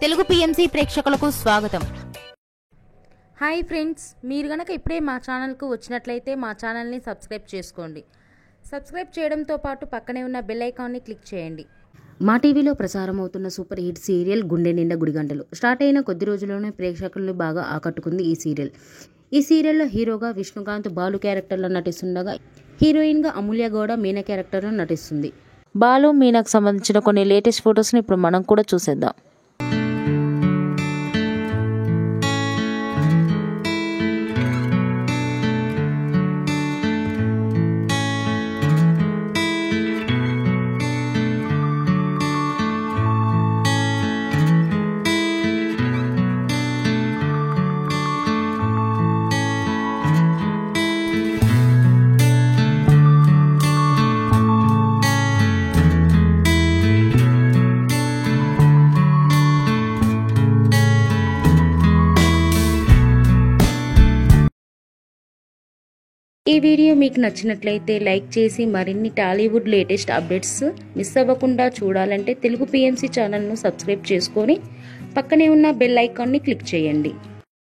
Telugu PMC ప్రేక్షకులకు స్వాగతం. Hi friends, మీరు గనక ఇప్పుడే మా ఛానల్కు వచ్చినట్లయితే మా ఛానల్ని సబ్స్క్రైబ్ చేసుకోండి. సబ్స్క్రైబ్ చేయడంతో పాటు పక్కనే ఉన్న బెల్ ఐకాన్ని క్లిక్ చేయండి. మా టీవీలో ప్రసారం అవుతున్న సూపర్ హిట్ సీరియల్ గుండె నిండా గుడిగంటలు స్టార్ట్ అయిన కొద్ది రోజుల్లోనే ప్రేక్షకులను బాగా ఆకట్టుకుంది ఈ సీరియల్. ఈ సీరియల్లో హీరోగా విష్ణుకాంత్ బాలు క్యారెక్టర్లో నటిస్తుండగా హీరోయిన్గా అమూల్య గౌడ మీనా క్యారెక్టర్లో నటిస్తుంది. బాలు మీనాకు సంబంధించిన కొన్ని లేటెస్ట్ ఫొటోస్ని ఇప్పుడు మనం కూడా చూసేద్దాం. ఈ వీడియో మీకు నచ్చినట్లయితే లైక్ చేసి మరిన్ని టాలీవుడ్ లేటెస్ట్ అప్డేట్స్ మిస్ అవ్వకుండా చూడాలంటే తెలుగు పిఎంసి ఛానల్ను సబ్స్క్రైబ్ చేసుకొని పక్కనే ఉన్న బెల్ ఐకాన్ని క్లిక్ చేయండి.